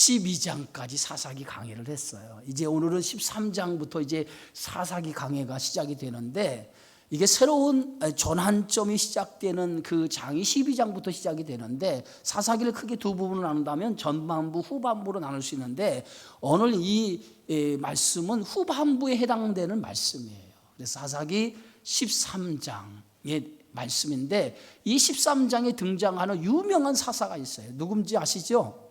12장까지 사사기 강해를 했어요. 이제 오늘은 13장부터 이제 사사기 강해가 시작이 되는데, 이게 새로운 전환점이 시작되는 그 장이 12장부터 시작이 되는데, 사사기를 크게 두 부분으로 나눈다면 전반부, 후반부로 나눌 수 있는데, 오늘 이 말씀은 후반부에 해당되는 말씀이에요. 그래서 사사기 13장의 말씀인데, 이 13장에 등장하는 유명한 사사가 있어요. 누군지 아시죠?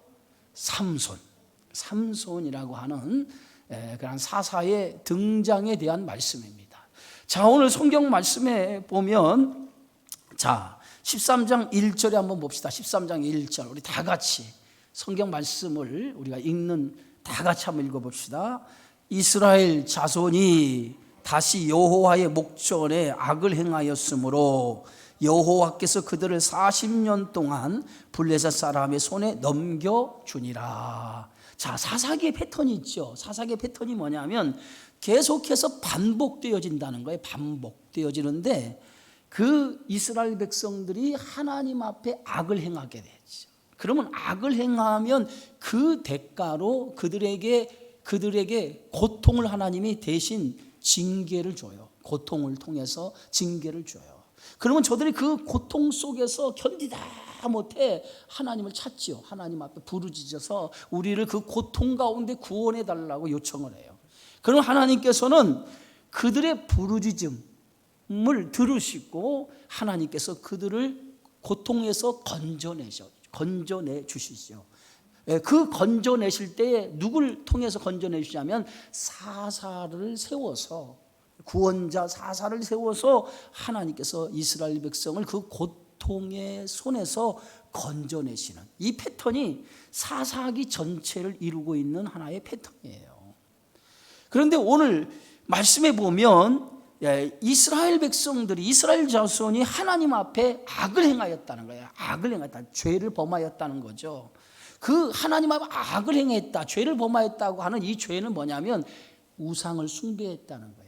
삼손이라고 하는 그런 사사의 등장에 대한 말씀입니다. 자, 오늘 성경 말씀에 보면, 자, 13장 1절에 한번 봅시다. 13장 1절, 우리 다 같이 성경 말씀을 우리가 읽는, 다 같이 한번 읽어봅시다. 이스라엘 자손이 다시 여호와의 목전에 악을 행하였으므로 여호와께서 그들을 40년 동안 블레셋 사람의 손에 넘겨주니라. 자, 사사기의 패턴이 있죠. 사사기의 패턴이 뭐냐면 계속해서 반복되어진다는 거예요. 반복되어지는데, 그 이스라엘 백성들이 하나님 앞에 악을 행하게 되죠. 그러면 악을 행하면 그 대가로 그들에게 고통을 하나님이 대신 징계를 줘요. 고통을 통해서 징계를 줘요. 그러면 저들이 그 고통 속에서 견디다 못해 하나님을 찾지요. 하나님 앞에 부르짖어서 우리를 그 고통 가운데 구원해 달라고 요청을 해요. 그럼 하나님께서는 그들의 부르짖음을 들으시고 하나님께서 그들을 고통에서 건져내 주시죠. 그 건져내실 때에 누굴 통해서 건져내시냐면 사사를 세워서, 구원자 사사를 세워서 하나님께서 이스라엘 백성을 그 고통의 손에서 건져내시는, 이 패턴이 사사기 전체를 이루고 있는 하나의 패턴이에요. 그런데 오늘 말씀에 보면 이스라엘 백성들이, 이스라엘 자손이 하나님 앞에 악을 행하였다는 거예요. 악을 행했다, 죄를 범하였다는 거죠. 그 하나님 앞에 악을 행했다, 죄를 범하였다고 하는 이 죄는 뭐냐면 우상을 숭배했다는 거예요.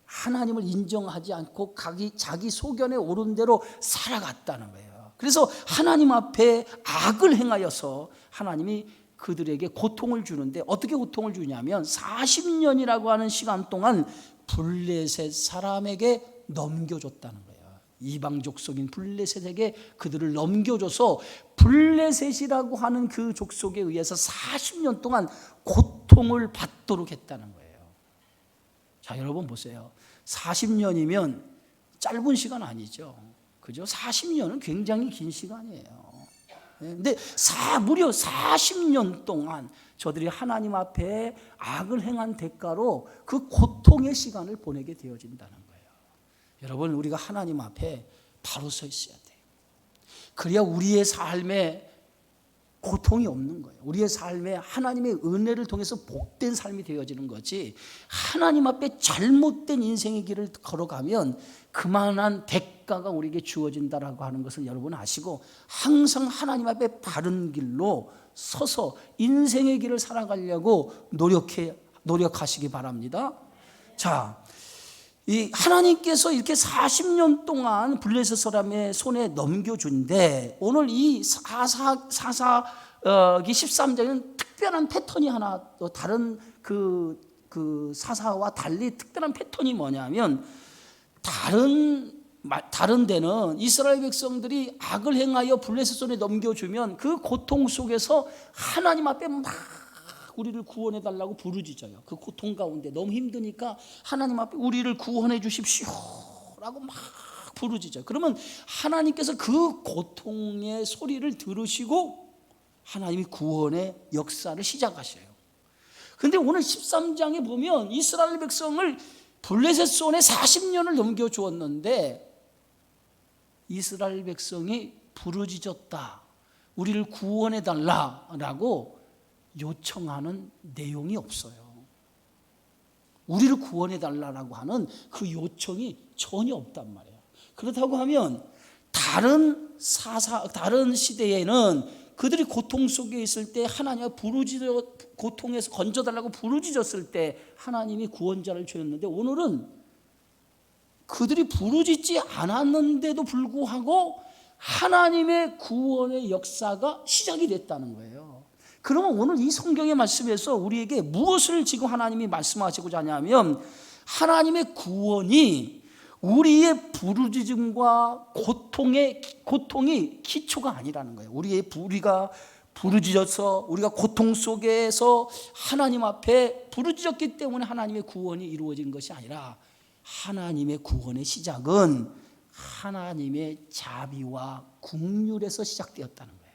하나님을 인정하지 않고 자기 소견에 오른 대로 살아갔다는 거예요. 그래서 하나님 앞에 악을 행하여서 하나님이 그들에게 고통을 주는데, 어떻게 고통을 주냐면 40년이라고 하는 시간 동안 블레셋 사람에게 넘겨줬다는 거예요. 이방 족속인 블레셋에게 그들을 넘겨줘서 블레셋이라고 하는 그 족속에 의해서 40년 동안 고통을 받도록 했다는 거예요. 자, 여러분 보세요. 40년이면 짧은 시간 아니죠. 그죠? 40년은 굉장히 긴 시간이에요. 근데 무려 40년 동안 저들이 하나님 앞에 악을 행한 대가로 그 고통의 시간을 보내게 되어진다는 거예요. 여러분, 우리가 하나님 앞에 바로 서 있어야 돼요. 그래야 우리의 삶에 고통이 없는 거예요. 우리의 삶에 하나님의 은혜를 통해서 복된 삶이 되어지는 거지, 하나님 앞에 잘못된 인생의 길을 걸어가면 그만한 대가가 우리에게 주어진다라고 하는 것을 여러분 아시고, 항상 하나님 앞에 바른 길로 서서 인생의 길을 살아가려고 노력하시기 바랍니다. 자, 이 하나님께서 이렇게 40년 동안 블레셋 사람의 손에 넘겨준데, 오늘 이 사사기 13장은 특별한 패턴이 하나, 또 다른 그 사사와 달리 특별한 패턴이 뭐냐면, 다른 데는 이스라엘 백성들이 악을 행하여 블레셋 손에 넘겨주면 그 고통 속에서 하나님 앞에 막 우리를 구원해 달라고 부르짖어요. 그 고통 가운데 너무 힘드니까 하나님 앞에 우리를 구원해 주십시오 라고 막 부르짖어요. 그러면 하나님께서 그 고통의 소리를 들으시고 하나님이 구원의 역사를 시작하셔요. 그런데 오늘 13장에 보면 이스라엘 백성을 블레셋 손에 40년을 넘겨주었는데, 이스라엘 백성이 부르짖었다, 우리를 구원해 달라라고 요청하는 내용이 없어요. 우리를 구원해 달라고 하는 그 요청이 전혀 없단 말이에요. 그렇다고 하면 다른 시대에는 그들이 고통 속에 있을 때 하나님을 고통에서 건져달라고 부르짖었을 때 하나님이 구원자를 주셨는데, 오늘은 그들이 부르짖지 않았는데도 불구하고 하나님의 구원의 역사가 시작이 됐다는 거예요. 그러면 오늘 이 성경의 말씀에서 우리에게 무엇을 지금 하나님이 말씀하시고자 하냐면, 하나님의 구원이 우리의 부르짖음과 고통이 기초가 아니라는 거예요. 우리가 부르짖어서 우리가 고통 속에서 하나님 앞에 부르짖었기 때문에 하나님의 구원이 이루어진 것이 아니라, 하나님의 구원의 시작은 하나님의 자비와 긍휼에서 시작되었다는 거예요.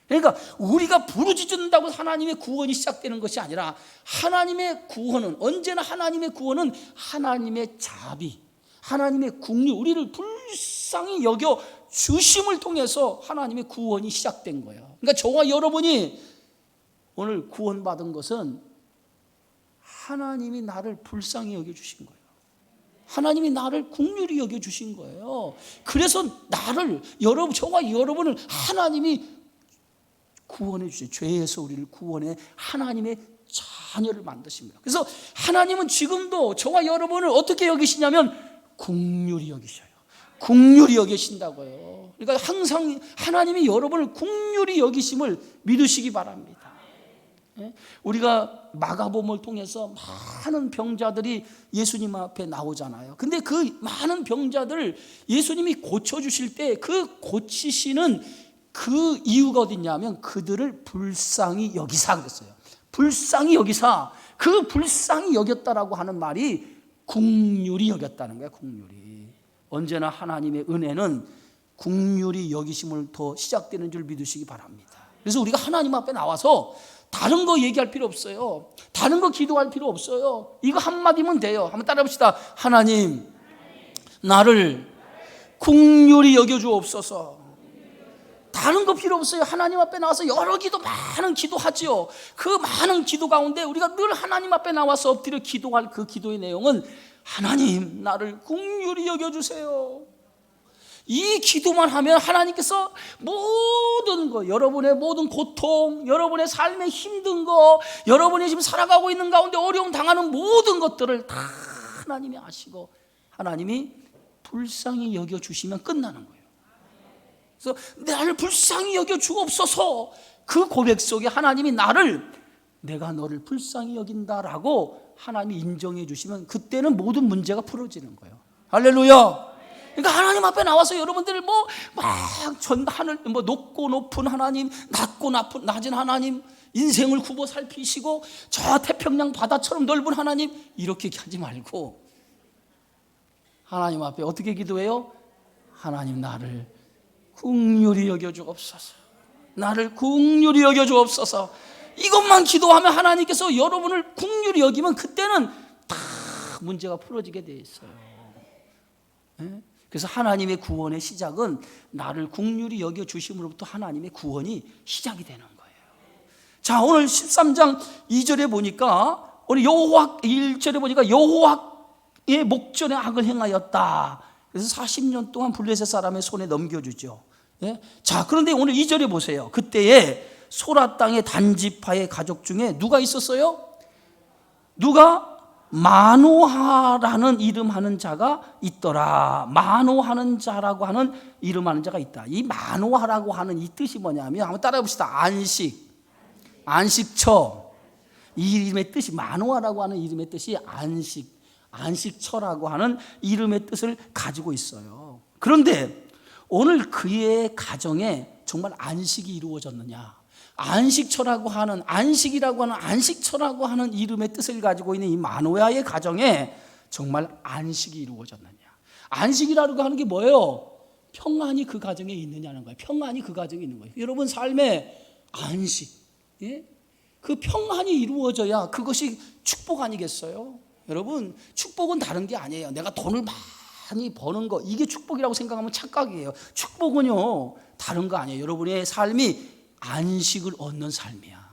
그러니까 우리가 부르짖는다고 하나님의 구원이 시작되는 것이 아니라, 하나님의 구원은 언제나 하나님의 구원은 하나님의 자비, 하나님의 긍휼, 우리를 불쌍히 여겨 주심을 통해서 하나님의 구원이 시작된 거예요. 그러니까 저와 여러분이 오늘 구원받은 것은 하나님이 나를 불쌍히 여겨 주신 거예요. 하나님이 나를 긍휼히 여겨 주신 거예요. 그래서 저와 여러분을 하나님이 구원해 주세요. 죄에서 우리를 구원해 하나님의 자녀를 만드십니다. 그래서 하나님은 지금도 저와 여러분을 어떻게 여기시냐면 긍휼히 여기셔요. 긍휼히 여기신다고요. 그러니까 항상 하나님이 여러분을 긍휼히 여기심을 믿으시기 바랍니다. 우리가 마가복음을 통해서 많은 병자들이 예수님 앞에 나오잖아요. 근데 그 많은 병자들 예수님이 고쳐주실 때 그 고치시는 그 이유가 어딨냐면, 그들을 불쌍히 여기사 그랬어요. 불쌍히 여기사, 그 불쌍히 여겼다라고 하는 말이 긍휼히 여겼다는 거예요. 긍휼히. 언제나 하나님의 은혜는 긍휼히 여기심을부터 시작되는 줄 믿으시기 바랍니다. 그래서 우리가 하나님 앞에 나와서 다른 거 얘기할 필요 없어요. 다른 거 기도할 필요 없어요. 이거 한마디면 돼요. 한번 따라 봅시다. 하나님, 나를 긍휼히 여겨주옵소서. 다른 거 필요 없어요. 하나님 앞에 나와서 여러 기도, 많은 기도하지요. 그 많은 기도 가운데 우리가 늘 하나님 앞에 나와서 엎드려 기도할 그 기도의 내용은, 하나님, 나를 긍휼히 여겨주세요. 이 기도만 하면 하나님께서 모든 거, 여러분의 모든 고통, 여러분의 삶의 힘든 거, 여러분이 지금 살아가고 있는 가운데 어려움 당하는 모든 것들을 다 하나님이 아시고 하나님이 불쌍히 여겨주시면 끝나는 거예요. 그래서 나를 불쌍히 여겨주옵소서, 그 고백 속에 하나님이 내가 너를 불쌍히 여긴다라고 하나님이 인정해 주시면 그때는 모든 문제가 풀어지는 거예요. 할렐루야. 그러니까 하나님 앞에 나와서 여러분들 하늘 높고 높은 하나님, 낮고 낮은 하나님, 인생을 굽어 살피시고 저 태평양 바다처럼 넓은 하나님, 이렇게 하지 말고 하나님 앞에 어떻게 기도해요? 하나님, 나를 긍휼히 여겨 주옵소서. 나를 긍휼히 여겨 주옵소서. 이것만 기도하면 하나님께서 여러분을 긍휼히 여기면 그때는 다 문제가 풀어지게 돼 있어요. 그래서 하나님의 구원의 시작은 나를 긍휼히 여겨 주심으로부터 하나님의 구원이 시작이 되는 거예요. 자, 오늘 13장 2절에 보니까, 오늘 여호와 1절에 보니까 여호와의 목전에 악을 행하였다. 그래서 40년 동안 블레셋 사람의 손에 넘겨주죠. 자, 그런데 오늘 2절에 보세요. 그때에 소라 땅의 단지파의 가족 중에 누가 있었어요? 누가? 마노하라는 이름하는 자가 있더라. 마노하는 자라고 하는 이름하는 자가 있다. 이 마노하라고 하는 이 뜻이 뭐냐면, 한번 따라해 봅시다. 안식처. 이 이름의 뜻이, 마노하라고 하는 이름의 뜻이 안식처라고 하는 이름의 뜻을 가지고 있어요. 그런데 오늘 그의 가정에 정말 안식이 이루어졌느냐? 안식처라고 하는, 안식처라고 하는 이름의 뜻을 가지고 있는 이 마노아의 가정에 정말 안식이 이루어졌느냐? 안식이라고 하는 게 뭐예요? 평안이 그 가정에 있느냐는 거예요. 평안이 그 가정에 있는 거예요. 여러분 삶에 안식, 그 평안이 이루어져야 그것이 축복 아니겠어요? 여러분, 축복은 다른 게 아니에요. 내가 돈을 많이 버는 거, 이게 축복이라고 생각하면 착각이에요. 축복은요, 다른 거 아니에요. 여러분의 삶이 안식을 얻는 삶이야.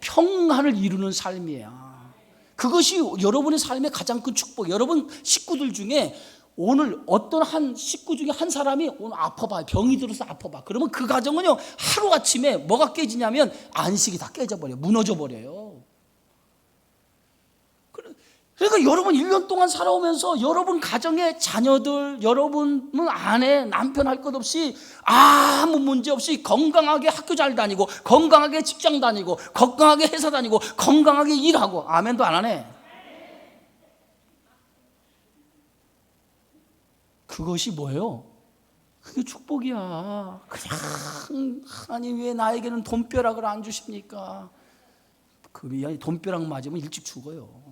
평안을 이루는 삶이야. 그것이 여러분의 삶의 가장 큰 축복. 여러분 식구들 중에 오늘 어떤 한 식구 중에 한 사람이 오늘 아파봐, 병이 들어서 아파봐. 그러면 그 가정은요, 하루아침에 뭐가 깨지냐면 안식이 다 깨져버려요. 무너져 버려요. 그러니까 여러분 1년 동안 살아오면서 여러분 가정의 자녀들, 여러분 아내, 남편 할 것 없이 아무 문제 없이 건강하게 학교 잘 다니고, 건강하게 직장 다니고, 건강하게 회사 다니고, 건강하게 일하고. 아멘도 안 하네. 그것이 뭐예요? 그게 축복이야. 그냥 하나님 왜 나에게는 돈벼락을 안 주십니까? 그 돈벼락 맞으면 일찍 죽어요.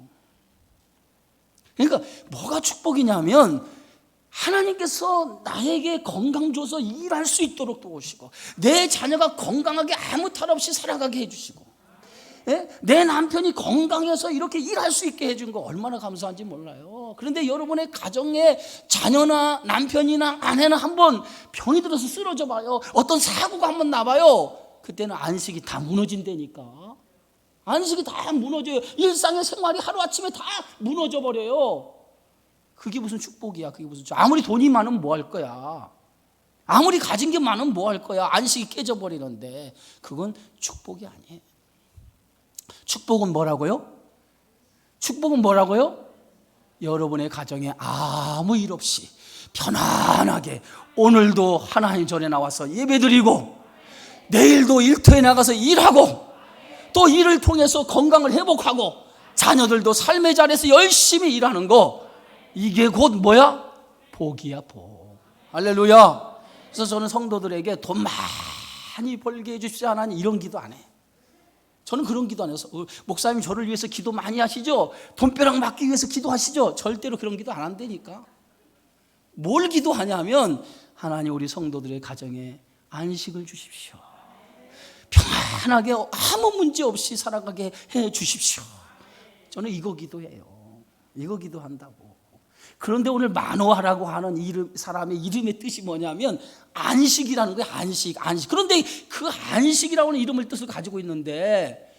그러니까 뭐가 축복이냐면 하나님께서 나에게 건강 줘서 일할 수 있도록 도우시고, 내 자녀가 건강하게 아무 탈 없이 살아가게 해주시고, 내 남편이 건강해서 이렇게 일할 수 있게 해준 거 얼마나 감사한지 몰라요. 그런데 여러분의 가정에 자녀나 남편이나 아내나 한번 병이 들어서 쓰러져 봐요. 어떤 사고가 한번 나봐요. 그때는 안식이 다 무너진다니까. 안식이 다 무너져요. 일상의 생활이 하루아침에 다 무너져 버려요. 그게 무슨 축복이야. 그게 무슨 축복. 아무리 돈이 많으면 뭐 할 거야. 아무리 가진 게 많으면 뭐 할 거야. 안식이 깨져버리는데 그건 축복이 아니에요. 축복은 뭐라고요? 축복은 뭐라고요? 여러분의 가정에 아무 일 없이 편안하게 오늘도 하나님 전에 나와서 예배드리고, 내일도 일터에 나가서 일하고, 또 일을 통해서 건강을 회복하고, 자녀들도 삶의 자리에서 열심히 일하는 거, 이게 곧 뭐야? 복이야, 복. 할렐루야. 그래서 저는 성도들에게 돈 많이 벌게 해주십시오 하나님, 이런 기도 안 해. 저는 그런 기도 안 해서, 목사님 저를 위해서 기도 많이 하시죠? 돈벼락 맞기 위해서 기도하시죠? 절대로 그런 기도 안 한다니까. 뭘 기도하냐면 하나님 우리 성도들의 가정에 안식을 주십시오. 편안하게 아무 문제 없이 살아가게 해 주십시오. 저는 이거 기도해요. 이거 기도한다고. 그런데 오늘 만호하라고 하는 사람의 이름의 뜻이 뭐냐면 안식이라는 거예요. 안식. 그런데 그 안식이라고 하는 이름을 뜻을 가지고 있는데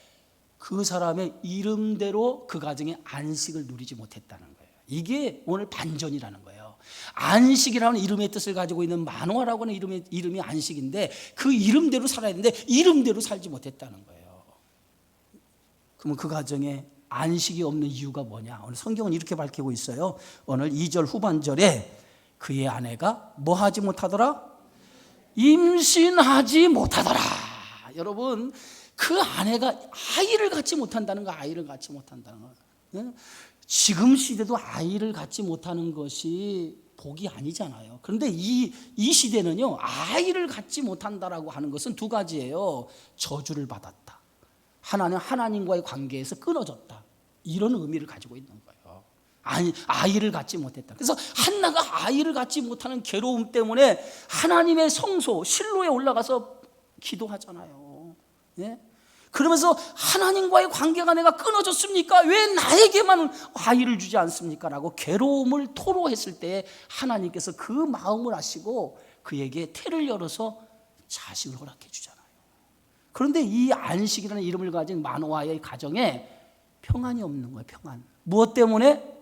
그 사람의 이름대로 그 가정에 안식을 누리지 못했다는 거예요. 이게 오늘 반전이라는 거예요. 안식이라는 이름의 뜻을 가지고 있는 만호하라고 하는 이름이 안식인데 그 이름대로 살아야 되는데 이름대로 살지 못했다는 거예요. 그러면 그 가정에 안식이 없는 이유가 뭐냐? 오늘 성경은 이렇게 밝히고 있어요. 오늘 2절 후반절에 그의 아내가 뭐 하지 못하더라? 임신하지 못하더라. 여러분, 그 아내가 아이를 갖지 못한다는 거, 아이를 갖지 못한다는 거. 지금 시대도 아이를 갖지 못하는 것이 복이 아니잖아요. 그런데 이 시대는요, 아이를 갖지 못한다라고 하는 것은 두 가지예요. 저주를 받았다. 하나님과의 관계에서 끊어졌다. 이런 의미를 가지고 있는 거예요. 아이를 갖지 못했다. 그래서 한나가 아이를 갖지 못하는 괴로움 때문에 하나님의 성소 실로에 올라가서 기도하잖아요. 예? 그러면서 하나님과의 관계가 내가 끊어졌습니까? 왜 나에게만 아이를 주지 않습니까? 라고 괴로움을 토로했을 때 하나님께서 그 마음을 아시고 그에게 태를 열어서 자식을 허락해 주잖아요. 그런데 이 안식이라는 이름을 가진 마노아의 가정에 평안이 없는 거예요. 평안. 무엇 때문에?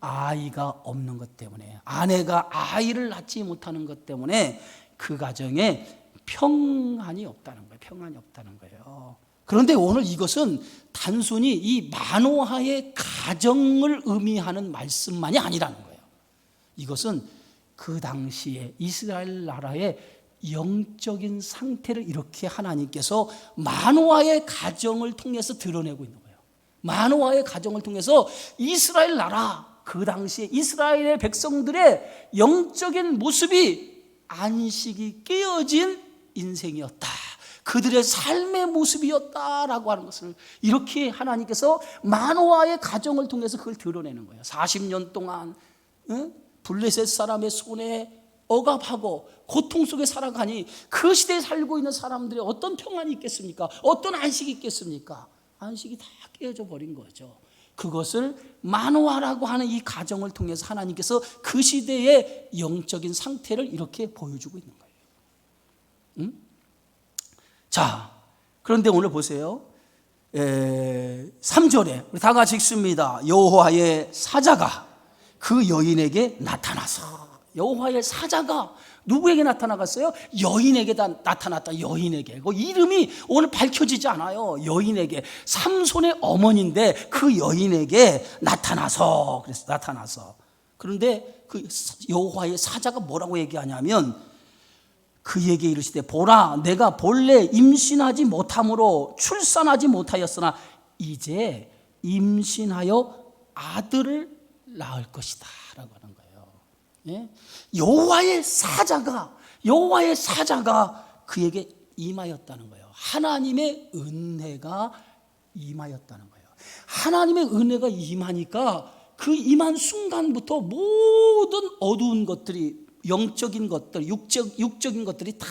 아이가 없는 것 때문에, 아내가 아이를 낳지 못하는 것 때문에 그 가정에 평안이 없다는 거예요. 평안이 없다는 거예요. 그런데 오늘 이것은 단순히 이 마노아의 가정을 의미하는 말씀만이 아니라는 거예요. 이것은 그 당시에 이스라엘 나라의 영적인 상태를 이렇게 하나님께서 마노아의 가정을 통해서 드러내고 있는 거예요. 마노아의 가정을 통해서 이스라엘 나라, 그 당시에 이스라엘의 백성들의 영적인 모습이 안식이 깨어진 인생이었다. 그들의 삶의 모습이었다라고 하는 것을 이렇게 하나님께서 마노아의 가정을 통해서 그걸 드러내는 거예요. 40년 동안 블레셋 사람의 손에 억압하고 고통 속에 살아가니 그 시대에 살고 있는 사람들의 어떤 평안이 있겠습니까? 어떤 안식이 있겠습니까? 안식이 다 깨어져 버린 거죠. 그것을 마노아라고 하는 이 가정을 통해서 하나님께서 그 시대의 영적인 상태를 이렇게 보여주고 있는 거예요. 자, 그런데 오늘 보세요. 3절에 우리 다 같이 읽습니다. 여호와의 사자가 그 여인에게 나타나서, 여호와의 사자가 누구에게 나타나갔어요? 여인에게 나타났다. 여인에게. 그 이름이 오늘 밝혀지지 않아요. 여인에게. 삼손의 어머니인데 그 여인에게 나타나서 그랬어. 나타나서. 그런데 그 여호와의 사자가 뭐라고 얘기하냐면 그에게 이르시되 보라 내가 본래 임신하지 못함으로 출산하지 못하였으나 이제 임신하여 아들을 낳을 것이다 라고 하는 거예요. 예? 여호와의 사자가 그에게 임하였다는 거예요. 하나님의 은혜가 임하였다는 거예요. 하나님의 은혜가 임하니까 그 임한 순간부터 모든 어두운 것들이 영적인 것들, 육적인 것들이 다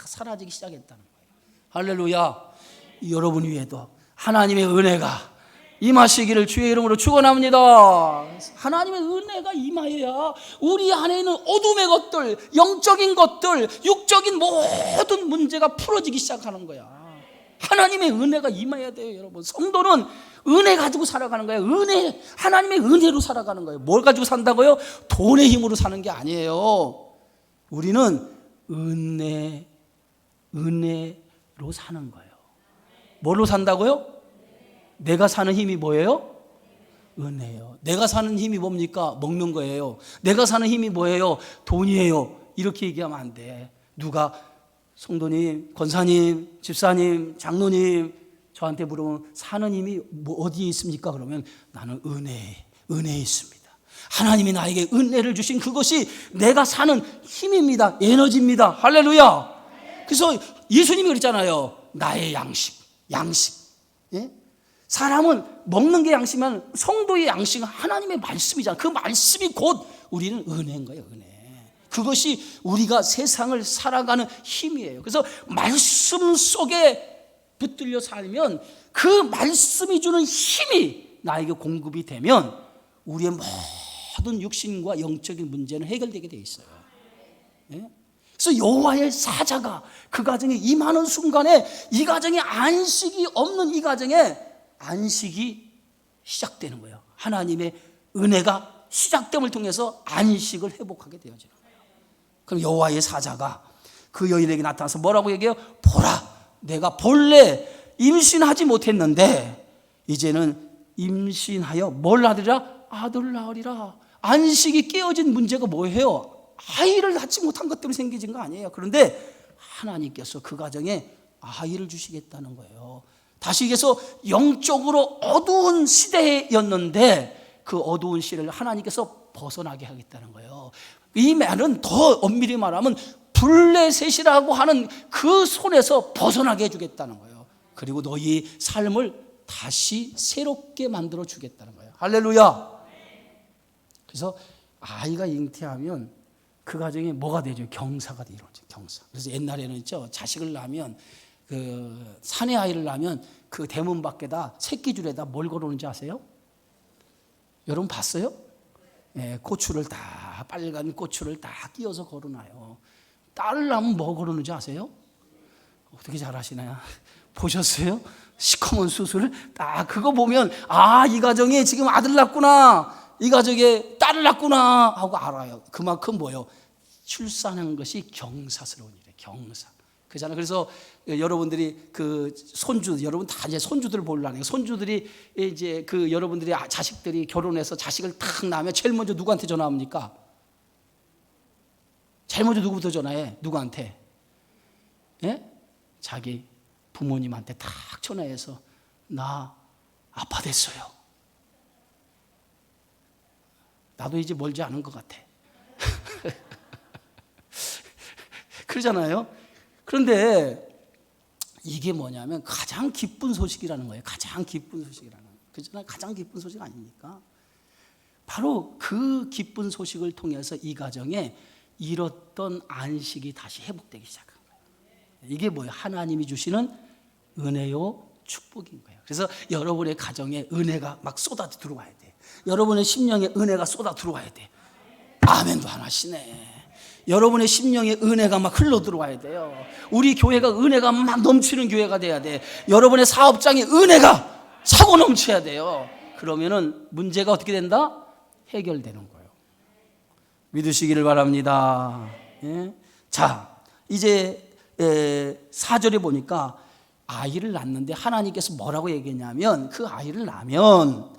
사라지기 시작했다는 거예요. 할렐루야. 여러분 위에도 하나님의 은혜가 임하시기를 주의 이름으로 축원합니다. 하나님의 은혜가 임하여야 우리 안에 있는 어둠의 것들, 영적인 것들, 육적인 모든 문제가 풀어지기 시작하는 거야. 하나님의 은혜가 임해야 돼요, 여러분. 성도는 은혜 가지고 살아가는 거예요. 은혜, 하나님의 은혜로 살아가는 거예요. 뭘 가지고 산다고요? 돈의 힘으로 사는 게 아니에요. 우리는 은혜로 사는 거예요. 뭘로 산다고요? 내가 사는 힘이 뭐예요? 은혜예요. 내가 사는 힘이 뭡니까? 먹는 거예요. 내가 사는 힘이 뭐예요? 돈이에요. 이렇게 얘기하면 안 돼. 누가 성도님, 권사님, 집사님, 장로님 저한테 물으면 사는 힘이 어디에 있습니까? 그러면 나는 은혜에 있습니다. 하나님이 나에게 은혜를 주신 그것이 내가 사는 힘입니다. 에너지입니다. 할렐루야. 그래서 예수님이 그랬잖아요. 나의 양식. 예? 사람은 먹는 게 양식이면 성도의 양식은 하나님의 말씀이잖아요. 그 말씀이 곧 우리는 은혜인 거예요. 은혜. 그것이 우리가 세상을 살아가는 힘이에요. 그래서 말씀 속에 붙들려 살면 그 말씀이 주는 힘이 나에게 공급이 되면 우리의 모든 육신과 영적인 문제는 해결되게 되어 있어요. 예? 그래서 여호와의 사자가 그 가정에 임하는 순간에 이 가정에 안식이 없는 이 가정에 안식이 시작되는 거예요. 하나님의 은혜가 시작됨을 통해서 안식을 회복하게 되어지는 거예요. 그럼 여호와의 사자가 그 여인에게 나타나서 뭐라고 얘기해요? 보라, 내가 본래 임신하지 못했는데 이제는 임신하여 뭘 낳으리라? 아들을 낳으리라. 안식이 깨어진 문제가 뭐예요? 아이를 낳지 못한 것 때문에 생기진 거 아니에요. 그런데 하나님께서 그 가정에 아이를 주시겠다는 거예요. 다시 얘기해서 영적으로 어두운 시대였는데 그 어두운 시대를 하나님께서 벗어나게 하겠다는 거예요. 이 말은 더 엄밀히 말하면 블레셋이라고 하는 그 손에서 벗어나게 해주겠다는 거예요. 그리고 너희 삶을 다시 새롭게 만들어 주겠다는 거예요. 할렐루야. 그래서 아이가 잉태하면 그 가정에 뭐가 되죠? 경사가 이루어져요. 경사. 그래서 옛날에는 있죠, 자식을 낳으면 그 사내 아이를 낳으면 그 대문 밖에다 새끼줄에다 뭘 걸어놓는지 아세요? 여러분 봤어요? 예, 고추를 다 빨간 고추를 다 끼워서 걸어놔요. 딸을 낳으면 뭐 걸어놓는지 아세요? 어떻게 잘 아시나요? 보셨어요? 시커먼 수술을 딱 그거 보면 이 가정에 지금 아들 낳구나, 이 가정에 딸을 낳구나 하고 알아요. 그만큼 뭐요? 출산한 것이 경사스러운 일이에요. 경사. 그잖아요. 그래서 여러분들이 그 손주, 여러분 다 이제 손주들을 보려는 거예요. 손주들이 이제 그 여러분들이 자식들이 결혼해서 자식을 탁 낳으면 제일 먼저 누구한테 전화합니까? 제일 먼저 누구부터 전화해? 누구한테? 예? 자기 부모님한테 탁 전화해서 나 아빠 됐어요. 나도 이제 멀지 않은 것 같아. 그러잖아요. 그런데 이게 뭐냐면 가장 기쁜 소식이라는 거예요. 가장 기쁜 소식이라는 거예요. 그렇잖아요. 가장 기쁜 소식 아닙니까? 바로 그 기쁜 소식을 통해서 이 가정에 잃었던 안식이 다시 회복되기 시작한 거예요. 이게 뭐예요? 하나님이 주시는 은혜요 축복인 거예요. 그래서 여러분의 가정에 은혜가 막 쏟아 들어와야 돼. 여러분의 심령에 은혜가 쏟아 들어와야 돼. 아멘도 안 하시네. 여러분의 심령에 은혜가 막 흘러 들어와야 돼요. 우리 교회가 은혜가 막 넘치는 교회가 돼야 돼. 여러분의 사업장에 은혜가 차고 넘쳐야 돼요. 그러면은 문제가 어떻게 된다? 해결되는 거예요. 믿으시기를 바랍니다. 예? 자, 이제 4절에 보니까 아이를 낳는데 하나님께서 뭐라고 얘기했냐면 그 아이를 낳으면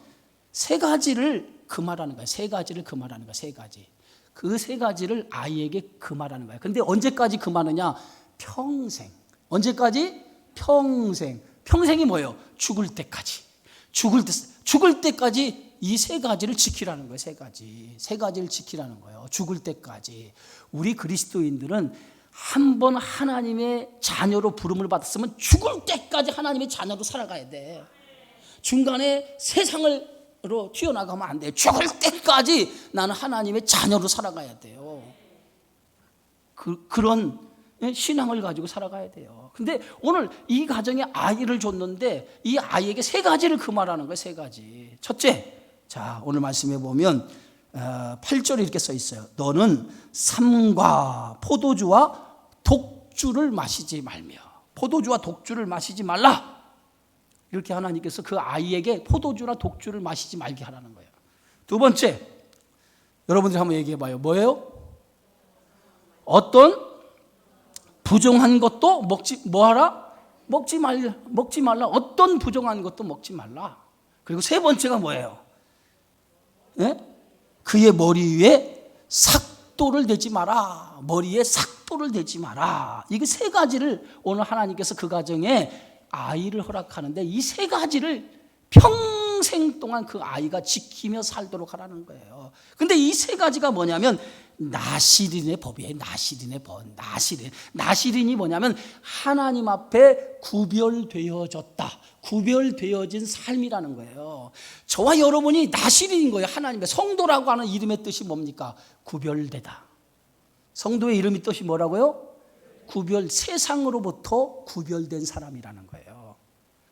세 가지를 금하라는 거예요. 세 가지를 금하라는 거예요. 세 가지. 그 세 가지를 아이에게 금하라는 거예요. 근데 언제까지 금하느냐? 평생. 언제까지? 평생. 평생이 뭐예요? 죽을 때까지. 죽을 때까지 이 세 가지를 지키라는 거예요. 세 가지. 세 가지를 지키라는 거예요. 죽을 때까지. 우리 그리스도인들은 한 번 하나님의 자녀로 부름을 받았으면 죽을 때까지 하나님의 자녀로 살아가야 돼. 중간에 세상으로 튀어나가면 안 돼. 죽을 때까지 나는 하나님의 자녀로 살아가야 돼요. 그런 신앙을 가지고 살아가야 돼요. 근데 오늘 이 가정에 아이를 줬는데 이 아이에게 세 가지를 금하라는 거예요. 세 가지. 첫째, 자 오늘 말씀해 보면 8절에 이렇게 써 있어요. 너는 삼과 포도주와 독주를 마시지 말며. 포도주와 독주를 마시지 말라. 이렇게 하나님께서 그 아이에게 포도주나 독주를 마시지 말게 하라는 거예요. 두 번째, 여러분들이 한번 얘기해 봐요. 뭐예요? 어떤 부정한 것도 먹지 말라. 어떤 부정한 것도 먹지 말라. 그리고 세 번째가 뭐예요? 네? 그의 머리 위에 삭도를 대지 마라. 머리에 삭도를 대지 마라. 이게 세 가지를 오늘 하나님께서 그 가정에 아이를 허락하는데 이 세 가지를 평생 동안 그 아이가 지키며 살도록 하라는 거예요. 근데 이 세 가지가 뭐냐면 나시린의 법이에요. 나시린의 법. 나시린이 뭐냐면 하나님 앞에 구별되어졌다. 구별되어진 삶이라는 거예요. 저와 여러분이 나시린인 거예요. 하나님의 성도라고 하는 이름의 뜻이 뭡니까? 구별되다. 성도의 이름의 뜻이 뭐라고요? 세상으로부터 구별된 사람이라는 거예요.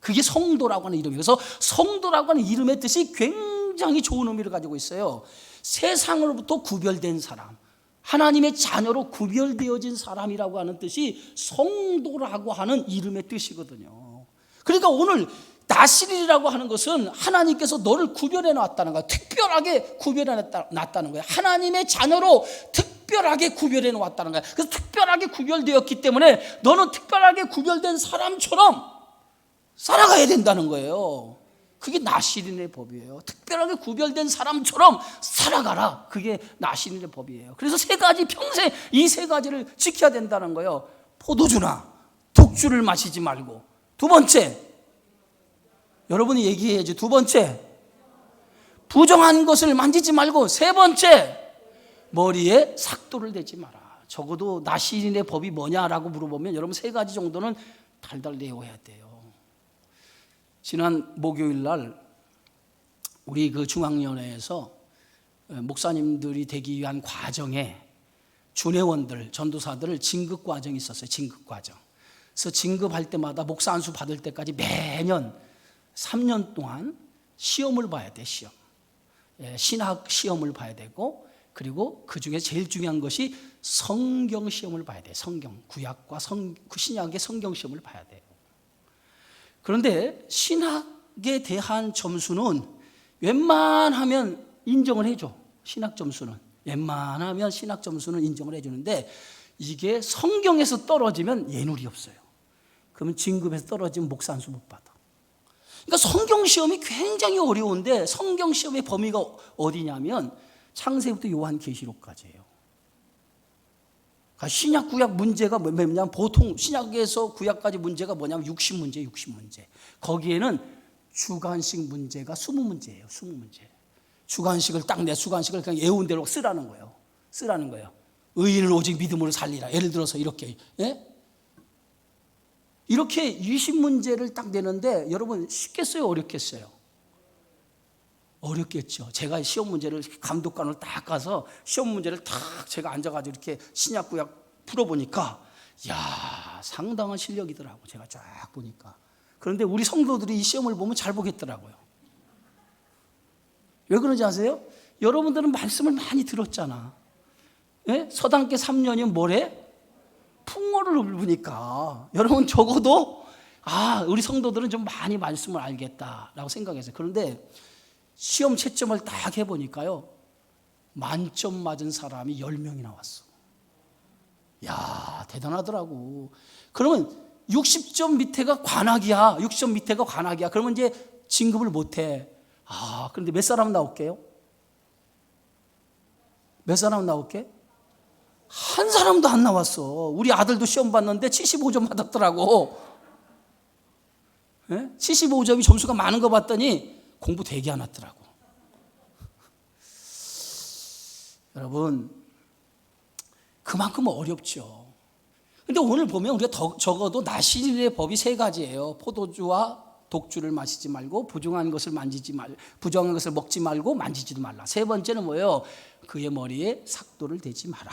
그게 성도라고 하는 이름이에요. 그래서 성도라고 하는 이름의 뜻이 굉장히 좋은 의미를 가지고 있어요. 세상으로부터 구별된 사람, 하나님의 자녀로 구별되어진 사람이라고 하는 뜻이 성도라고 하는 이름의 뜻이거든요. 그러니까 오늘 나시린이라고 하는 것은 하나님께서 너를 구별해 놨다는 거야. 특별하게 구별해 놨다는 거야. 하나님의 자녀로 특별하게 구별해 놓았다는 거야. 그래서 특별하게 구별되었기 때문에 너는 특별하게 구별된 사람처럼 살아가야 된다는 거예요. 그게 나시린의 법이에요. 특별하게 구별된 사람처럼 살아가라. 그게 나시린의 법이에요. 그래서 세 가지 평생 이 세 가지를 지켜야 된다는 거예요. 포도주나 독주를 마시지 말고. 두 번째, 여러분이 얘기해야지. 두 번째, 부정한 것을 만지지 말고. 세 번째, 머리에 삭도를 대지 마라. 적어도 나시린의 법이 뭐냐라고 물어보면 여러분 세 가지 정도는 달달 외워야 돼요. 지난 목요일 날 우리 그 중앙연회에서 목사님들이 되기 위한 과정에 준회원들, 전도사들을 진급 과정이 있었어요. 진급 과정. 그래서 진급할 때마다 목사 안수 받을 때까지 매년 3년 동안 시험을 봐야 돼. 시험. 신학 시험을 봐야 되고, 그리고 그 중에 제일 중요한 것이 성경 시험을 봐야 돼. 성경, 구약과 신약의 성경 시험을 봐야 돼요. 그런데 신학에 대한 점수는 웬만하면 인정을 해줘. 신학 점수는 웬만하면 신학 점수는 인정을 해주는데 이게 성경에서 떨어지면 예물이 없어요. 그러면 진급에서 떨어지면 목사 안수 못 받아. 그러니까 성경 시험이 굉장히 어려운데 성경 시험의 범위가 어디냐면 창세부터 요한계시록까지예요. 그러니까 신약 구약 문제가 뭐냐면 보통 신약에서 구약까지 문제가 뭐냐면 60문제. 거기에는 주관식 문제가 20문제예요. 20문제. 주관식을 딱 내 주관식을 그냥 외운 대로 쓰라는 거예요. 의인을 오직 믿음으로 살리라. 예를 들어서 이렇게, 이렇게 20문제를 딱 내는데 여러분 쉽겠어요? 어렵겠어요? 어렵겠죠. 제가 시험 문제를 감독관을 딱 가서 시험 문제를 딱 제가 앉아가지고 이렇게 신약 구약 풀어보니까 야 상당한 실력이더라고. 제가 쫙 보니까. 그런데 우리 성도들이 이 시험을 보면 잘 보겠더라고요. 왜 그런지 아세요? 여러분들은 말씀을 많이 들었잖아. 서당계 3년이면 뭐래? 풍어를 읊으니까 여러분 적어도 우리 성도들은 좀 많이 말씀을 알겠다라고 생각했어요. 그런데 시험 채점을 딱 해보니까요, 만점 맞은 사람이 10명이 나왔어. 야, 대단하더라고. 그러면 60점 밑에가 관악이야. 60점 밑에가 관악이야. 그러면 이제 진급을 못해. 그런데 몇 사람 나올게요? 몇 사람 나올게? 한 사람도 안 나왔어. 우리 아들도 시험 봤는데 75점 받았더라고. 75점이 점수가 많은 거 봤더니 공부 되게 안 왔더라고. 여러분, 그만큼 어렵죠. 근데 오늘 보면 우리가 적어도 나시린의 법이 3가지예요. 포도주와 독주를 마시지 말고, 부정한 것을 부정한 것을 먹지 말고 만지지도 말라. 3번째는 뭐예요? 그의 머리에 삭도를 대지 마라.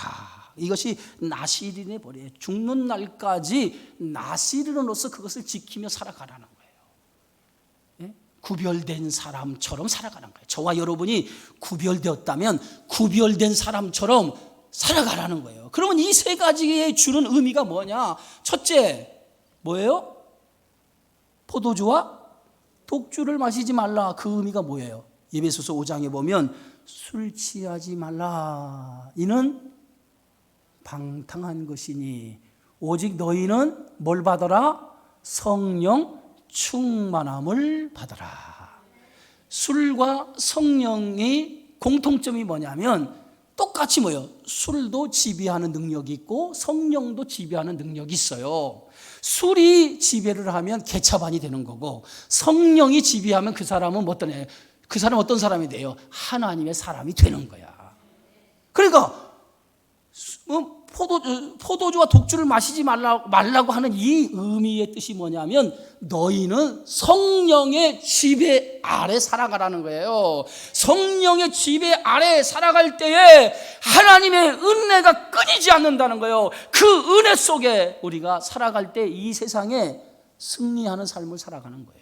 이것이 나시린의 법이에요. 죽는 날까지 나시린으로서 그것을 지키며 살아가라는 거예요. 구별된 사람처럼 살아가는 거예요. 저와 여러분이 구별되었다면 구별된 사람처럼 살아가라는 거예요. 그러면 이 3가지에 주는 의미가 뭐냐? 첫째, 뭐예요? 포도주와 독주를 마시지 말라. 그 의미가 뭐예요? 에베소서 5장에 보면 술 취하지 말라. 이는 방탕한 것이니 오직 너희는 뭘 받아라? 성령 충만함을 받아라. 술과 성령의 공통점이 뭐냐면 똑같이 뭐예요? 술도 지배하는 능력이 있고 성령도 지배하는 능력이 있어요. 술이 지배를 하면 개차반이 되는 거고, 성령이 지배하면 그 사람은 어떤 사람이 돼요? 하나님의 사람이 되는 거야. 그러니까 포도주와 독주를 마시지 말라고 하는 이 의미의 뜻이 뭐냐면 너희는 성령의 지배 아래 살아가라는 거예요. 성령의 지배 아래 살아갈 때에 하나님의 은혜가 끊이지 않는다는 거예요. 그 은혜 속에 우리가 살아갈 때 이 세상에 승리하는 삶을 살아가는 거예요.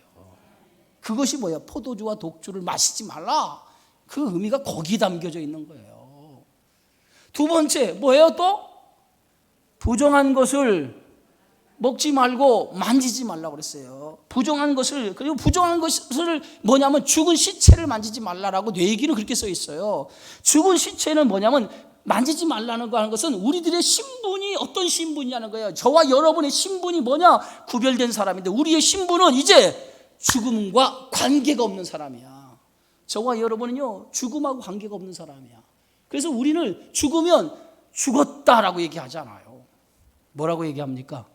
그것이 뭐예요? 포도주와 독주를 마시지 말라. 그 의미가 거기 담겨져 있는 거예요. 2번째 뭐예요 또? 부정한 것을 먹지 말고 만지지 말라고 그랬어요. 그리고 부정한 것을 뭐냐면 죽은 시체를 만지지 말라라고 뇌기는 그렇게 써 있어요. 죽은 시체는 뭐냐면 만지지 말라는 거 하는 것은 우리들의 신분이 어떤 신분이냐는 거예요. 저와 여러분의 신분이 뭐냐? 구별된 사람인데 우리의 신분은 이제 죽음과 관계가 없는 사람이야. 저와 여러분은요 죽음하고 관계가 없는 사람이야. 그래서 우리는 죽으면 죽었다라고 얘기하잖아요. 뭐라고 얘기합니까?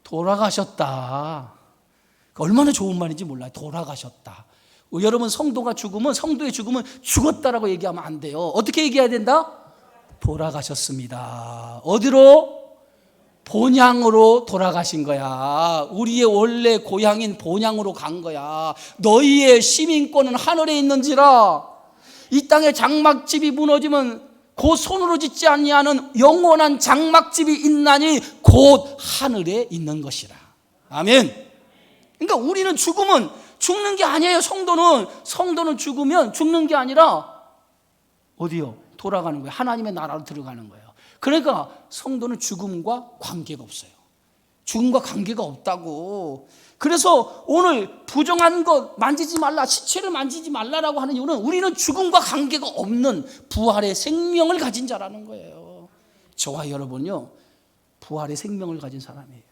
돌아가셨다. 얼마나 좋은 말인지 몰라요. 돌아가셨다. 여러분 성도의 죽음은 죽었다라고 얘기하면 안 돼요. 어떻게 얘기해야 된다? 돌아가셨습니다. 어디로? 본향으로 돌아가신 거야. 우리의 원래 고향인 본향으로 간 거야. 너희의 시민권은 하늘에 있는지라 이 땅의 장막집이 무너지면 곧 손으로 짓지 아니하는 영원한 장막집이 있나니 곧 하늘에 있는 것이라. 아멘. 그러니까 우리는 죽는 게 아니에요. 성도는 죽으면 죽는 게 아니라 어디요? 돌아가는 거예요. 하나님의 나라로 들어가는 거예요. 그러니까 성도는 죽음과 관계가 없어요. 죽음과 관계가 없다고. 그래서 오늘 부정한 것 만지지 말라, 시체를 만지지 말라라고 하는 이유는 우리는 죽음과 관계가 없는 부활의 생명을 가진 자라는 거예요. 저와 여러분요 부활의 생명을 가진 사람이에요.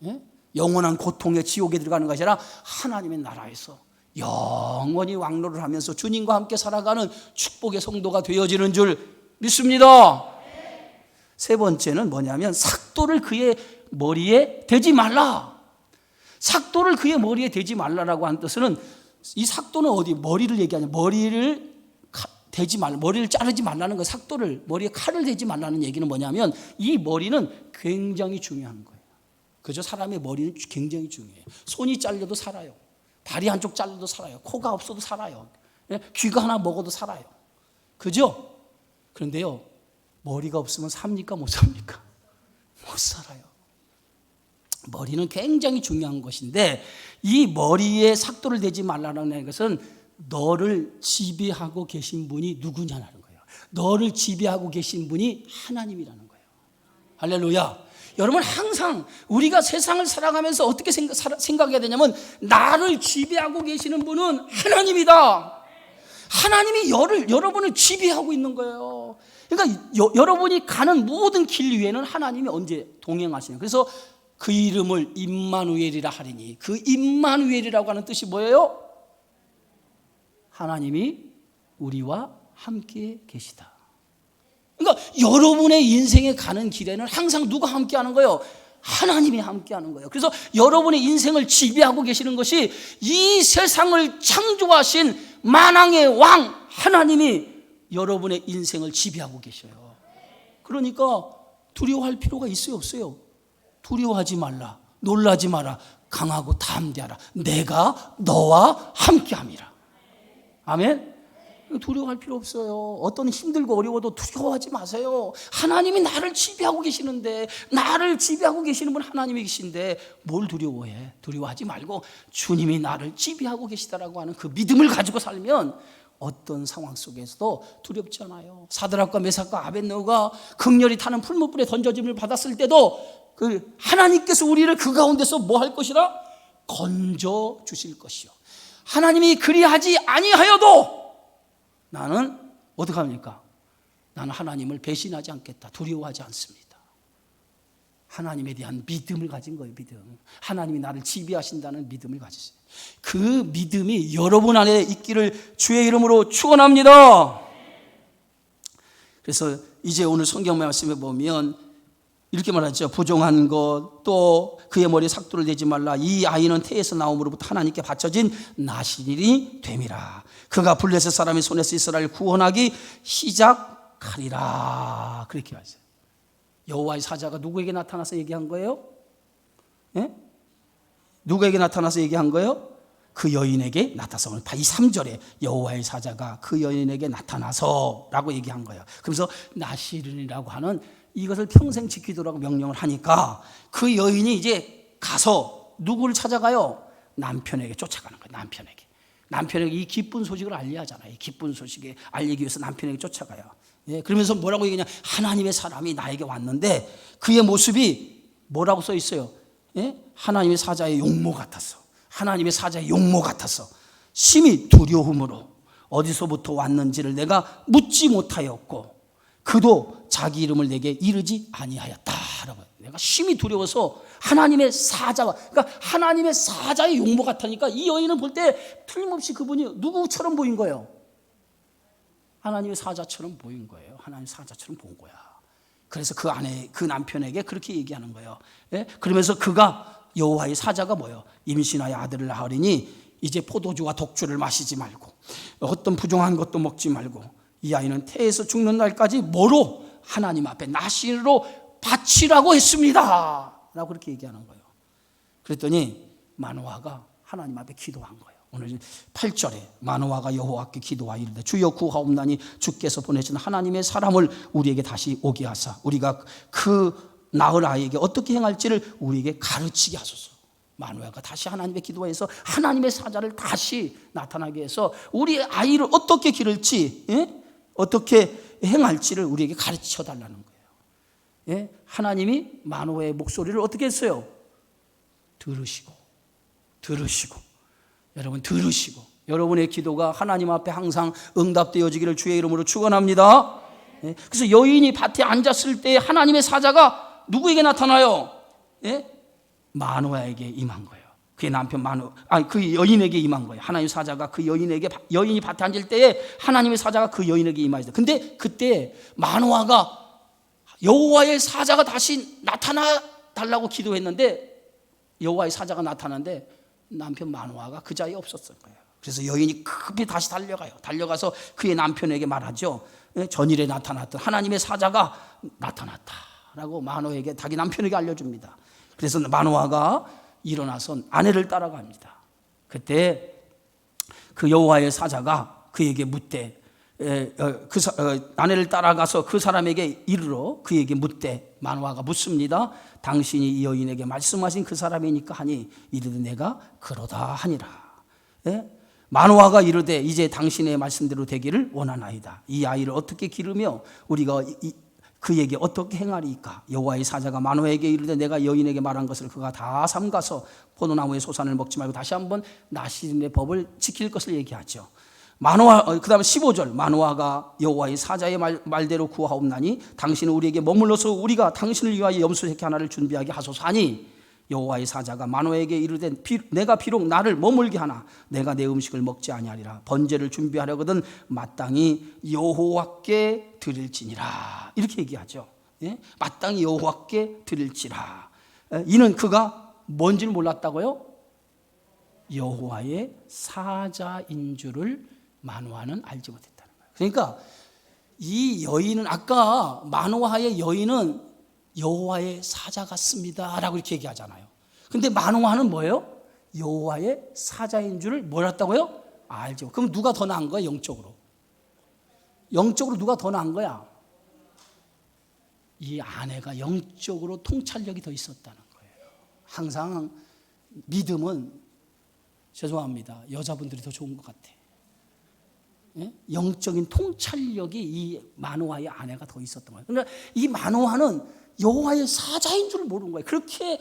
예? 영원한 고통의 지옥에 들어가는 것이 아니라 하나님의 나라에서 영원히 왕노를 하면서 주님과 함께 살아가는 축복의 성도가 되어지는 줄 믿습니다. 3번째는 뭐냐면 삭도를 그의 머리에 대지 말라. 삭도를 그의 머리에 대지 말라라고 한 뜻은 이 삭도는 어디? 머리를 얘기하냐. 머리를 자르지 말라는 거. 삭도를 머리에 칼을 대지 말라는 얘기는 뭐냐면 이 머리는 굉장히 중요한 거예요. 그죠? 사람의 머리는 굉장히 중요해요. 손이 잘려도 살아요. 다리 한쪽 잘려도 살아요. 코가 없어도 살아요. 귀가 하나 먹어도 살아요. 그죠? 그런데요 머리가 없으면 삽니까? 못 삽니까? 못 살아요. 머리는 굉장히 중요한 것인데 이 머리에 삭도를 대지 말라는 것은 너를 지배하고 계신 분이 누구냐는 거예요. 너를 지배하고 계신 분이 하나님이라는 거예요. 할렐루야. 여러분 항상 우리가 세상을 살아가면서 어떻게 생각해야 되냐면 나를 지배하고 계시는 분은 하나님이다. 하나님이 여러분을 지배하고 있는 거예요. 그러니까 여러분이 가는 모든 길 위에는 하나님이 언제 동행하시는. 그래서 그 이름을 임마누엘이라 하리니, 그 임마누엘이라고 하는 뜻이 뭐예요? 하나님이 우리와 함께 계시다. 그러니까 여러분의 인생에 가는 길에는 항상 누가 함께 하는 거예요? 하나님이 함께 하는 거예요. 그래서 여러분의 인생을 지배하고 계시는 것이 이 세상을 창조하신 만왕의 왕 하나님이 여러분의 인생을 지배하고 계셔요. 그러니까 두려워할 필요가 있어요, 없어요? 두려워하지 말라, 놀라지 마라, 강하고 담대하라, 내가 너와 함께함이라. 아멘. 두려워할 필요 없어요. 어떤 힘들고 어려워도 두려워하지 마세요. 하나님이 나를 지배하고 계시는데, 나를 지배하고 계시는 분 하나님이 계신데 뭘 두려워해? 두려워하지 말고 주님이 나를 지배하고 계시다라고 하는 그 믿음을 가지고 살면 어떤 상황 속에서도 두렵지 않아요. 사드락과 메삭과 아벳네고가 극렬히 타는 풀무불에 던져짐을 받았을 때도 그 하나님께서 우리를 그 가운데서 뭐 할 것이라? 건져 주실 것이요. 하나님이 그리하지 아니하여도 나는 어떻게 합니까? 나는 하나님을 배신하지 않겠다. 두려워하지 않습니다. 하나님에 대한 믿음을 가진 거예요. 믿음. 하나님이 나를 지배하신다는 믿음을 가지세요. 그 믿음이 여러분 안에 있기를 주의 이름으로 축원합니다. 그래서 이제 오늘 성경 말씀에 보면 이렇게 말하죠. 부정한 것, 또 그의 머리에 삭도를 대지 말라. 이 아이는 태에서 나옴으로부터 하나님께 바쳐진 나실이 됨이라. 그가 블레셋 사람의 손에서 이스라엘을 구원하기 시작하리라. 그렇게 하세요. 여호와의 사자가 누구에게 나타나서 얘기한 거예요? 예? 누구에게 나타나서 얘기한 거예요? 그 여인에게 나타나서. 오늘 이 3절에 여호와의 사자가 그 여인에게 나타나서 라고 얘기한 거예요. 그래서 나실이라고 하는 이것을 평생 지키도록 명령을 하니까 그 여인이 이제 가서 누구를 찾아가요? 남편에게 쫓아가는 거예요. 남편에게 이 기쁜 소식을 알려야잖아요. 이 기쁜 소식을 알리기 위해서 남편에게 쫓아가요. 예, 그러면서 뭐라고 얘기하냐? 하나님의 사람이 나에게 왔는데 그의 모습이 뭐라고 써 있어요? 예? 하나님의 사자의 용모 같았어. 하나님의 사자의 용모 같았어. 심히 두려움으로 어디서부터 왔는지를 내가 묻지 못하였고 그도 자기 이름을 내게 이르지 아니하였다. 내가 심히 두려워서 하나님의 사자가, 그러니까 하나님의 사자의 용모 같으니까 이 여인은 볼 때 틀림없이 그분이 누구처럼 보인 거예요? 하나님의 사자처럼 보인 거예요. 하나님의 사자처럼 본 거야. 그래서 그 아내, 그 남편에게 그렇게 얘기하는 거예요. 예? 그러면서 그가 여호와의 사자가 뭐예요? 임신하여 아들을 낳으리니 이제 포도주와 독주를 마시지 말고 어떤 부정한 것도 먹지 말고 이 아이는 태에서 죽는 날까지 뭐로? 하나님 앞에 나실로 바치라고 했습니다 라고 그렇게 얘기하는 거예요. 그랬더니 마노아가 하나님 앞에 기도한 거예요. 오늘 8절에 마노아가 여호와께 기도하여 이르되 주여 구하옵나니 주께서 보내신 하나님의 사람을 우리에게 다시 오게 하사 우리가 그 낳을 아이에게 어떻게 행할지를 우리에게 가르치게 하소서. 마노아가 다시 하나님의 기도해서 하나님의 사자를 다시 나타나게 해서 우리 아이를 어떻게 기를지, 예? 어떻게 행할지를 우리에게 가르쳐 달라는 거예요. 예? 하나님이 마노아의 목소리를 어떻게 했어요? 들으시고 여러분 들으시고 여러분의 기도가 하나님 앞에 항상 응답되어지기를 주의 이름으로 축원합니다. 예? 그래서 여인이 밭에 앉았을 때 하나님의 사자가 누구에게 나타나요? 예? 마노아에게 임한 거예요. 그의 남편 그 여인에게 임한 거예요. 하나님의 사자가 그 여인이 밭에 앉을 때에 하나님의 사자가 그 여인에게 임하시다. 근데 그때 마노아가 여호와의 사자가 다시 나타나 달라고 기도했는데 여호와의 사자가 나타났는데 남편 마노아가 그 자리에 없었을 거예요. 그래서 여인이 급히 다시 달려가서 그의 남편에게 말하죠. 전일에 나타났던 하나님의 사자가 나타났다라고 마노아에게 자기 남편에게 알려줍니다. 그래서 마노아가 일어나서 아내를 따라갑니다. 그때 그 여호와의 사자가 그에게 묻되 아내를 따라가서 그 사람에게 이르러 그에게 묻되 마노아가 묻습니다. 당신이 이 여인에게 말씀하신 그 사람이니까 하니 이르되 내가 그러다 하니라. 예? 마노아가 이르되 이제 당신의 말씀대로 되기를 원하나이다. 이 아이를 어떻게 기르며 우리가 그에게 어떻게 행하리까? 여호와의 사자가 마노아에게 이르되 내가 여인에게 말한 것을 그가 다 삼가서 포도나무의 소산을 먹지 말고 다시 한번 나실의 법을 지킬 것을 얘기하죠. 그다음에 15절 마노아가 여호와의 사자의 말대로 구하옵나니 당신은 우리에게 머물러서 우리가 당신을 위하여 염소 새끼 하나를 준비하게 하소서 하니 여호와의 사자가 마노아에게 이르되 내가 비록 나를 머물게 하나 내가 내 음식을 먹지 아니하리라. 번제를 준비하려거든 마땅히 여호와께 드릴지니라. 이렇게 얘기하죠. 예? 마땅히 여호와께 드릴지라. 이는 그가 뭔지를 몰랐다고요? 여호와의 사자인 줄을 마노아는 알지 못했다는 거예요. 그러니까 이 여인은, 아까 마노아의 여인은 여호와의 사자 같습니다 라고 이렇게 얘기하잖아요. 근데 마노아는 뭐예요? 여호와의 사자인 줄을 몰랐다고요? 알죠. 그럼 누가 더 나은 거야? 영적으로 누가 더 나은 거야? 이 아내가 영적으로 통찰력이 더 있었다는 거예요. 항상 믿음은, 죄송합니다, 여자분들이 더 좋은 것 같아. 예? 영적인 통찰력이 이 마노아의 아내가 더 있었던 거예요. 그러니까 이 마노아는 여호와의 사자인 줄 모르는 거예요. 그렇게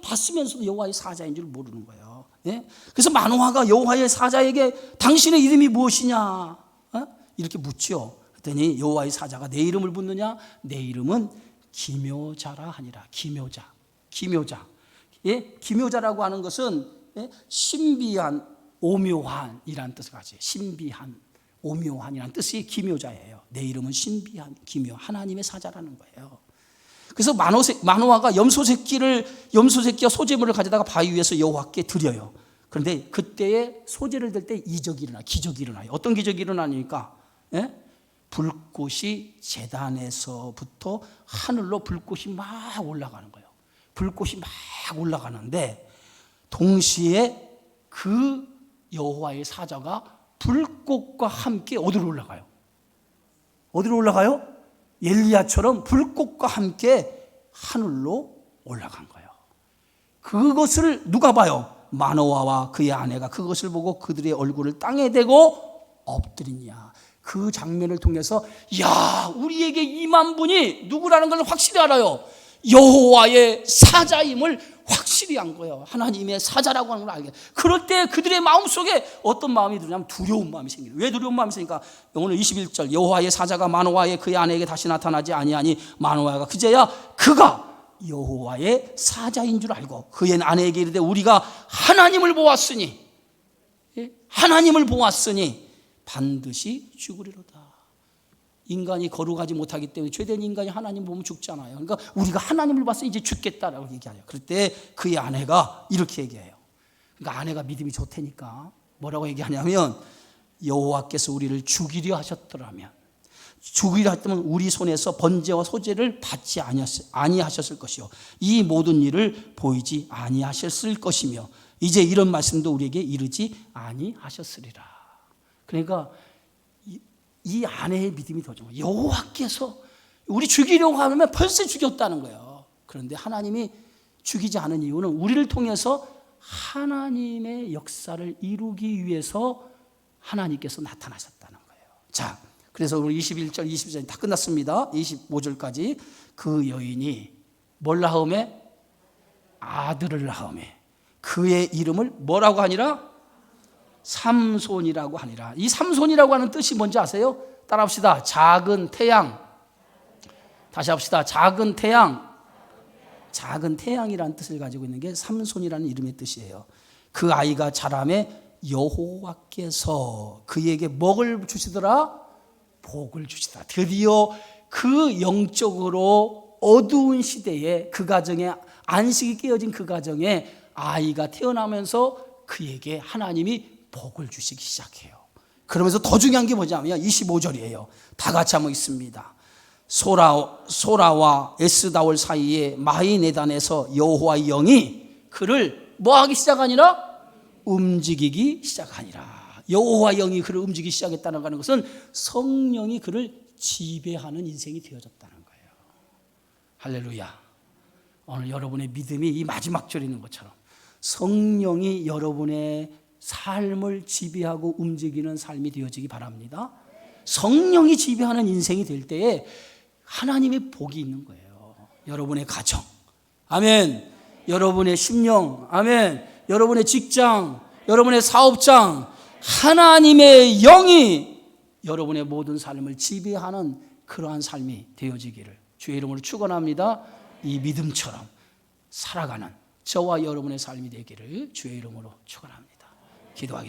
봤으면서도 여호와의 사자인 줄 모르는 거예요. 예? 그래서 마노아가 여호와의 사자에게 당신의 이름이 무엇이냐 이렇게 묻죠. 그랬더니 여호와의 사자가 내 이름을 묻느냐? 내 이름은 기묘자라 하니라. 기묘자. 예? 기묘자라고 하는 것은 신비한, 오묘한이라는 뜻을 가지고, 신비한, 오묘한이라는 뜻이 기묘자예요. 내 이름은 신비한, 기묘, 하나님의 사자라는 거예요. 그래서 마노아가 염소 새끼와 소제물을 가져다가 바위 위에서 여호와께 드려요. 그런데 그때에 소제를 들 때 기적이 일어나요. 어떤 기적이 일어나니까 불꽃이 제단에서부터 하늘로 불꽃이 막 올라가는 거예요. 불꽃이 막 올라가는데 동시에 그 여호와의 사자가 불꽃과 함께 어디로 올라가요? 엘리야처럼 불꽃과 함께 하늘로 올라간 거예요. 그것을 누가 봐요? 마노아와 그의 아내가 그것을 보고 그들의 얼굴을 땅에 대고 엎드리냐. 그 장면을 통해서 우리에게 임한 분이 누구라는 걸 확실히 알아요. 여호와의 사자임을 확실히 한 거예요. 하나님의 사자라고 하는 걸 알게. 그럴 때 그들의 마음속에 어떤 마음이 드냐면 두려운 마음이 생겨요. 왜 두려운 마음이 생기니까 오늘 21절 여호와의 사자가 마노아의 그의 아내에게 다시 나타나지 아니하니 마노아가 그제야 그가 여호와의 사자인 줄 알고 그의 아내에게 이르되 우리가 하나님을 보았으니 반드시 죽으리로다. 인간이 거룩하지 못하기 때문에 죄된 인간이 하나님 보면 죽잖아요. 그러니까 우리가 하나님을 봐서 이제 죽겠다라고 얘기하죠. 그럴 때 그의 아내가 이렇게 얘기해요. 그러니까 아내가 믿음이 좋다니까 뭐라고 얘기하냐면 여호와께서 우리를 죽이려 하셨더라면 우리 손에서 번제와 소제를 받지 아니하셨을 것이요 이 모든 일을 보이지 아니하셨을 것이며 이제 이런 말씀도 우리에게 이르지 아니하셨으리라. 그러니까 이 아내의 믿음이 더 좋아요. 여호와께서 우리 죽이려고 하면 벌써 죽였다는 거예요. 그런데 하나님이 죽이지 않은 이유는 우리를 통해서 하나님의 역사를 이루기 위해서 하나님께서 나타나셨다는 거예요. 자, 그래서 우리 21절, 22절 다 끝났습니다. 25절까지 그 여인이 뭘 낳음에? 아들을 낳음에 그의 이름을 뭐라고 하니라? 삼손이라고 하니라. 이 삼손이라고 하는 뜻이 뭔지 아세요? 따라합시다. 작은 태양. 다시 합시다. 작은 태양. 작은 태양이라는 뜻을 가지고 있는 게 삼손이라는 이름의 뜻이에요. 그 아이가 자라매 여호와께서 그에게 먹을 주시더라? 복을 주시더라. 드디어 그 영적으로 어두운 시대에 그 가정에 안식이 깨어진 그 가정에 아이가 태어나면서 그에게 하나님이 복을 주시기 시작해요. 그러면서 더 중요한 게 뭐냐면 25절이에요. 다 같이 한번 읽습니다. 소라와 에스다올 사이에 마히네단에서 여호와의 영이 그를 뭐하기 시작하니라? 움직이기 시작하니라. 여호와의 영이 그를 움직이기 시작했다는 것은 성령이 그를 지배하는 인생이 되어졌다는 거예요. 할렐루야. 오늘 여러분의 믿음이 이 마지막 절에 있는 것처럼 성령이 여러분의 삶을 지배하고 움직이는 삶이 되어지기 바랍니다. 성령이 지배하는 인생이 될 때에 하나님의 복이 있는 거예요. 여러분의 가정, 아멘. 여러분의 심령, 아멘. 여러분의 직장, 여러분의 사업장, 하나님의 영이 여러분의 모든 삶을 지배하는 그러한 삶이 되어지기를 주의 이름으로 축원합니다. 이 믿음처럼 살아가는 저와 여러분의 삶이 되기를 주의 이름으로 축원합니다. 기도하겠습니다.